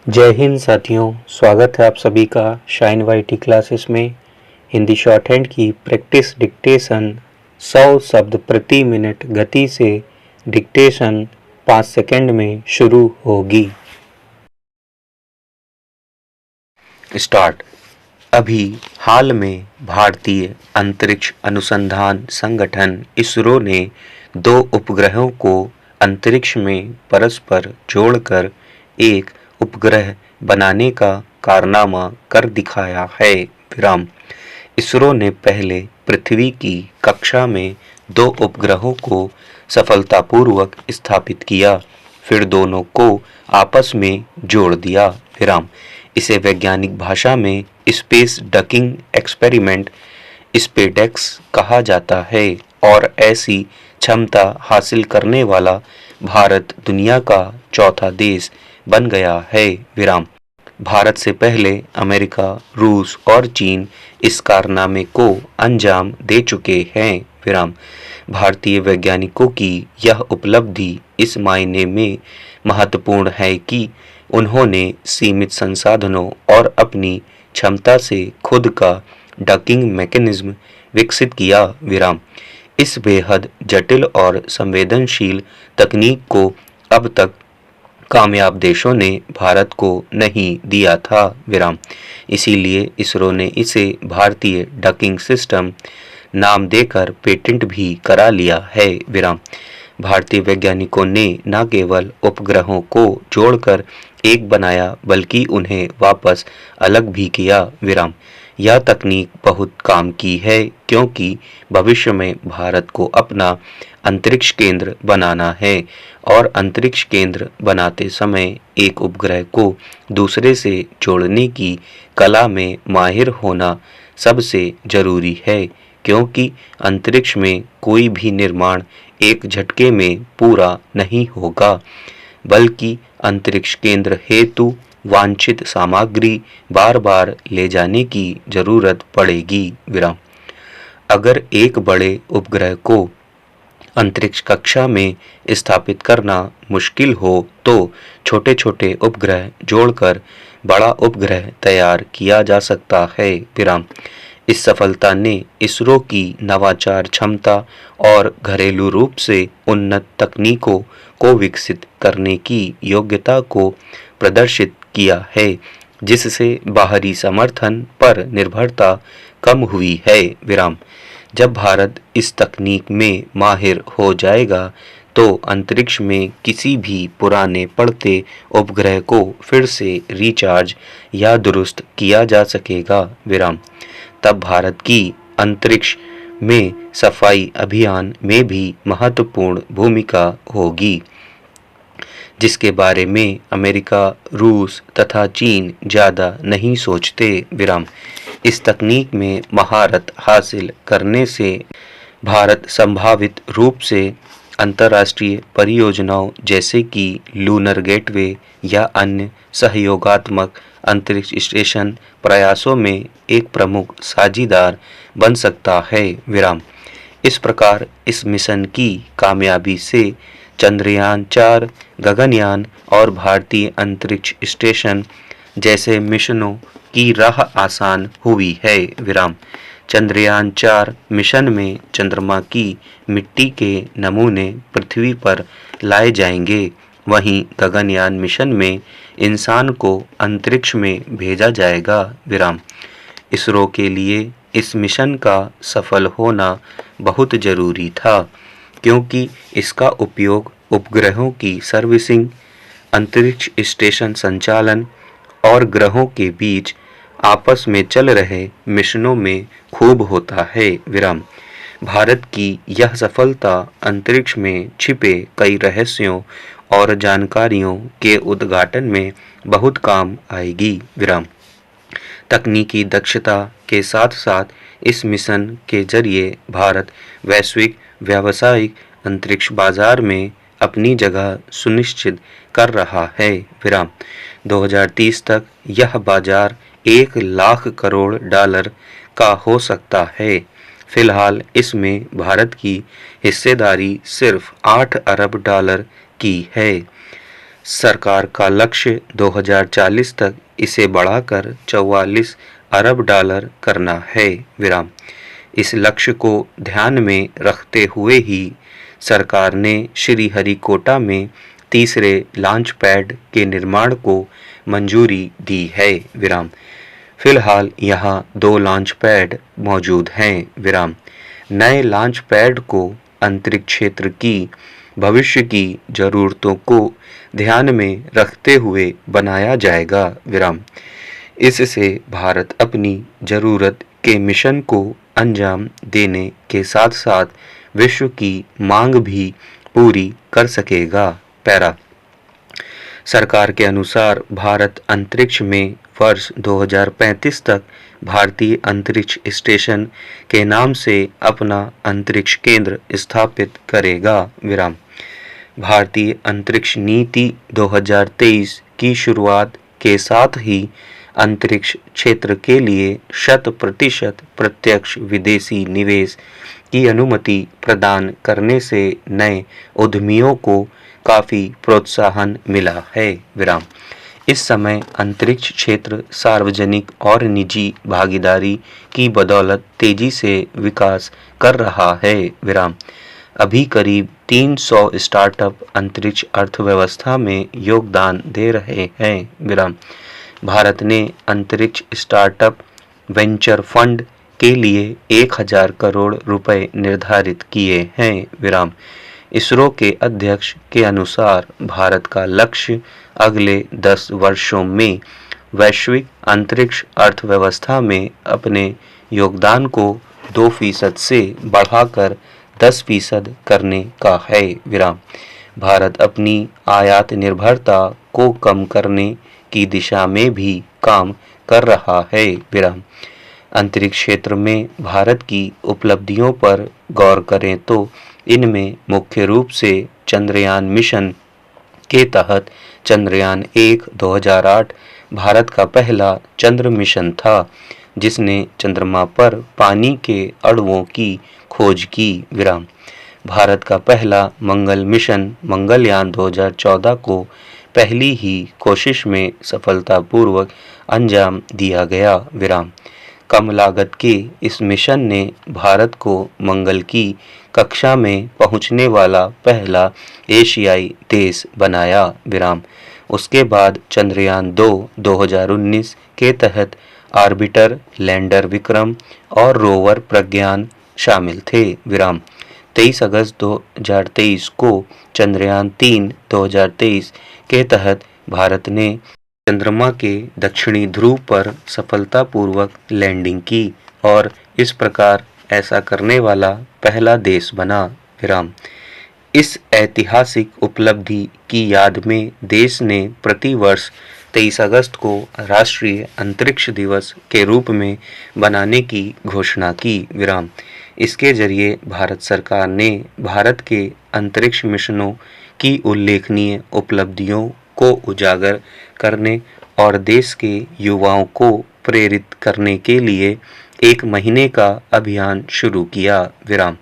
जय हिंद साथियों, स्वागत है आप सभी का शाइन वाईटी क्लासेस में। हिंदी शॉर्ट हैंड की प्रैक्टिस डिक्टेशन 100 शब्द प्रति मिनट गति से डिक्टेशन 5 सेकंड में शुरू होगी। स्टार्ट। अभी हाल में भारतीय अंतरिक्ष अनुसंधान संगठन इसरो ने 2 उपग्रहों को अंतरिक्ष में परस्पर जोड़कर एक उपग्रह बनाने का कारनामा कर दिखाया है। विराम। इसरो ने पहले पृथ्वी की कक्षा में 2 उपग्रहों को सफलतापूर्वक स्थापित किया, फिर दोनों को आपस में जोड़ दिया। विराम। इसे वैज्ञानिक भाषा में स्पेस डकिंग एक्सपेरिमेंट स्पेडेक्स कहा जाता है और ऐसी क्षमता हासिल करने वाला भारत दुनिया का चौथा देश बन गया है। विराम। भारत से पहले अमेरिका, रूस और चीन इस कारनामे को अंजाम दे चुके हैं। विराम। भारतीय वैज्ञानिकों की यह उपलब्धि इस मायने में महत्वपूर्ण है कि उन्होंने सीमित संसाधनों और अपनी क्षमता से खुद का डकिंग मैकेनिज्म विकसित किया। विराम। इस बेहद जटिल और संवेदनशील तकनीक को अब तक कामयाब देशों ने भारत को नहीं दिया था। विराम। इसीलिए इसरो ने इसे भारतीय डकिंग सिस्टम नाम देकर पेटेंट भी करा लिया है। विराम। भारतीय वैज्ञानिकों ने न केवल उपग्रहों को जोड़कर एक बनाया बल्कि उन्हें वापस अलग भी किया। विराम। यह तकनीक बहुत काम की है क्योंकि भविष्य में भारत को अपना अंतरिक्ष केंद्र बनाना है और अंतरिक्ष केंद्र बनाते समय एक उपग्रह को दूसरे से जोड़ने की कला में माहिर होना सबसे जरूरी है, क्योंकि अंतरिक्ष में कोई भी निर्माण एक झटके में पूरा नहीं होगा, बल्कि अंतरिक्ष केंद्र हेतु वांछित सामग्री बार बार ले जाने की जरूरत पड़ेगी। विराम। अगर एक बड़े उपग्रह को अंतरिक्ष कक्षा में स्थापित करना मुश्किल हो तो छोटे छोटे उपग्रह जोड़कर बड़ा उपग्रह तैयार किया जा सकता है। विराम। इस सफलता ने इसरो की नवाचार क्षमता और घरेलू रूप से उन्नत तकनीकों को विकसित करने की योग्यता को प्रदर्शित किया है, जिससे बाहरी समर्थन पर निर्भरता कम हुई है। विराम। जब भारत इस तकनीक में माहिर हो जाएगा तो अंतरिक्ष में किसी भी पुराने पड़ते उपग्रह को फिर से रिचार्ज या दुरुस्त किया जा सकेगा। विराम। तब भारत की अंतरिक्ष में सफाई अभियान में भी महत्वपूर्ण भूमिका होगी, जिसके बारे में अमेरिका, रूस तथा चीन ज़्यादा नहीं सोचते। विराम। इस तकनीक में महारत हासिल करने से भारत संभावित रूप से अंतर्राष्ट्रीय परियोजनाओं जैसे कि लूनर गेटवे या अन्य सहयोगात्मक अंतरिक्ष स्टेशन प्रयासों में एक प्रमुख साझीदार बन सकता है। विराम। इस प्रकार इस मिशन की कामयाबी से चंद्रयान 4, गगनयान और भारतीय अंतरिक्ष स्टेशन जैसे मिशनों की राह आसान हुई है। विराम। चंद्रयान 4 मिशन में चंद्रमा की मिट्टी के नमूने पृथ्वी पर लाए जाएंगे, वहीं गगनयान मिशन में इंसान को अंतरिक्ष में भेजा जाएगा। विराम। इसरो के लिए इस मिशन का सफल होना बहुत जरूरी था, क्योंकि इसका उपयोग उपग्रहों की सर्विसिंग, अंतरिक्ष स्टेशन संचालन और ग्रहों के बीच आपस में चल रहे मिशनों में खूब होता है। विराम। भारत की यह सफलता अंतरिक्ष में छिपे कई रहस्यों और जानकारियों के उद्घाटन में बहुत काम आएगी। विराम। तकनीकी दक्षता के साथ साथ इस मिशन के जरिए भारत वैश्विक व्यावसायिक अंतरिक्ष बाजार में अपनी जगह सुनिश्चित कर रहा है। विराम। 2030 तक यह बाजार 1 लाख करोड़ डॉलर का हो सकता है। फिलहाल इसमें भारत की हिस्सेदारी सिर्फ 8 अरब डॉलर की है। सरकार का लक्ष्य 2040 तक इसे बढ़ाकर 44 अरब डॉलर करना है। विराम। इस लक्ष्य को ध्यान में रखते हुए ही सरकार ने श्रीहरिकोटा में तीसरे लॉन्च पैड के निर्माण को मंजूरी दी है। विराम। फिलहाल यहाँ 2 लॉन्च पैड मौजूद हैं। विराम। नए लॉन्च पैड को अंतरिक्ष क्षेत्र की भविष्य की जरूरतों को ध्यान में रखते हुए बनाया जाएगा। विराम। इससे भारत अपनी जरूरत के मिशन को अंजाम देने के साथ साथ विश्व की मांग भी पूरी कर सकेगा। पैरा। सरकार के अनुसार भारत अंतरिक्ष में वर्ष 2035 तक भारतीय अंतरिक्ष स्टेशन के नाम से अपना अंतरिक्ष केंद्र स्थापित करेगा। विराम। भारतीय अंतरिक्ष नीति 2023 की शुरुआत के साथ ही अंतरिक्ष क्षेत्र के लिए 100% प्रत्यक्ष विदेशी निवेश की अनुमति प्रदान करने से नए उद्यमियों को काफी प्रोत्साहन मिला है। विराम। इस समय अंतरिक्ष क्षेत्र सार्वजनिक और निजी भागीदारी की बदौलत तेजी से विकास कर रहा है। विराम। अभी करीब 300 स्टार्टअप अंतरिक्ष अर्थव्यवस्था में योगदान दे रहे हैं। विराम। भारत ने अंतरिक्ष स्टार्टअप वेंचर फंड के लिए 1000 करोड़ रुपए निर्धारित किए हैं। विराम। इसरो के अध्यक्ष के अनुसार भारत का लक्ष्य अगले 10 वर्षों में वैश्विक अंतरिक्ष अर्थव्यवस्था में अपने योगदान को 2% से बढ़ाकर 10% करने का है। विराम। भारत अपनी आयात निर्भरता को कम करने की दिशा में भी काम कर रहा है। विराम। अंतरिक्ष क्षेत्र में भारत की उपलब्धियों पर गौर करें तो इनमें मुख्य रूप से चंद्रयान मिशन के तहत चंद्रयान 1 2008 भारत का पहला चंद्र मिशन था जिसने चंद्रमा पर पानी के अणुओं की खोज की। विराम। भारत का पहला मंगल मिशन मंगलयान 2014 को पहली ही कोशिश में सफलतापूर्वक अंजाम दिया गया। विराम। कम लागत के इस मिशन ने भारत को मंगल की कक्षा में पहुंचने वाला पहला एशियाई देश बनाया। विराम। उसके बाद चंद्रयान 2 2019 के तहत ऑर्बिटर, लैंडर विक्रम और रोवर प्रज्ञान शामिल थे। विराम। 23 अगस्त 2023 को चंद्रयान 3 2023 के तहत भारत ने चंद्रमा के दक्षिणी ध्रुव पर सफलतापूर्वक लैंडिंग की और इस प्रकार ऐसा करने वाला पहला देश बना। विराम। इस ऐतिहासिक उपलब्धि की याद में देश ने प्रतिवर्ष 23 अगस्त को राष्ट्रीय अंतरिक्ष दिवस के रूप में बनाने की घोषणा की। विराम। इसके जरिए भारत सरकार ने भारत के अंतरिक्ष मिशनों की उल्लेखनीय उपलब्धियों को उजागर करने और देश के युवाओं को प्रेरित करने के लिए 1 महीने का अभियान शुरू किया। विराम।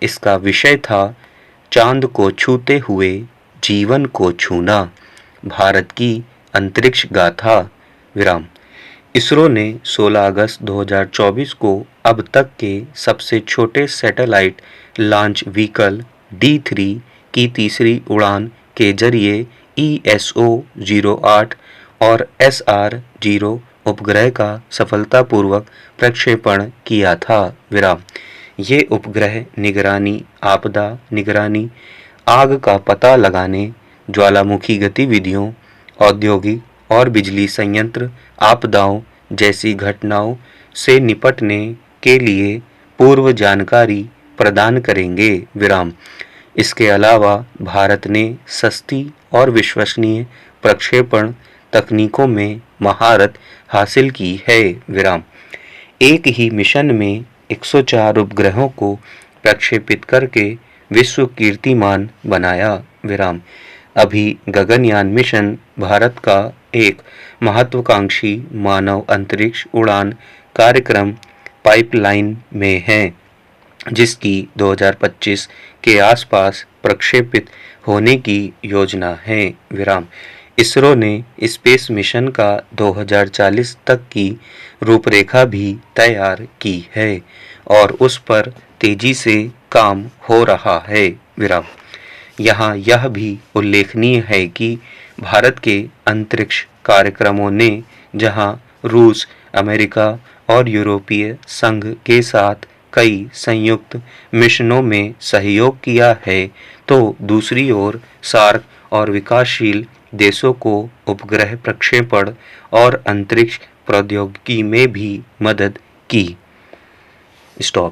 इसका विषय था चांद को छूते हुए जीवन को छूना, भारत की अंतरिक्ष गाथा। विराम। इसरो ने 16 अगस्त 2024 को अब तक के सबसे छोटे सैटेलाइट लॉन्च व्हीकल D3 की तीसरी उड़ान के जरिए ESO-08 और SR-0 उपग्रह का सफलतापूर्वक प्रक्षेपण किया था। विराम। ये उपग्रह निगरानी, आपदा निगरानी, आग का पता लगाने, ज्वालामुखी गतिविधियों, औद्योगिक और बिजली संयंत्र आपदाओं जैसी घटनाओं से निपटने के लिए पूर्व जानकारी प्रदान करेंगे। विराम। इसके अलावा भारत ने सस्ती और विश्वसनीय प्रक्षेपण तकनीकों में महारत हासिल की है। विराम। एक ही मिशन में 104 उपग्रहों को प्रक्षेपित करके विश्व कीर्तिमान बनाया। विराम। अभी गगनयान मिशन भारत का एक महत्वाकांक्षी मानव अंतरिक्ष उड़ान कार्यक्रम पाइपलाइन में है जिसकी 2025 के आसपास प्रक्षेपित होने की योजना है। विराम। इसरो ने स्पेस मिशन का 2040 तक की रूपरेखा भी तैयार की है और उस पर तेजी से काम हो रहा है। विराम। यहाँ यह भी उल्लेखनीय है कि भारत के अंतरिक्ष कार्यक्रमों ने जहाँ रूस, अमेरिका और यूरोपीय संघ के साथ कई संयुक्त मिशनों में सहयोग किया है, तो दूसरी ओर सार्क और विकासशील देशों को उपग्रह प्रक्षेपण और अंतरिक्ष प्रौद्योगिकी में भी मदद की। स्टॉप।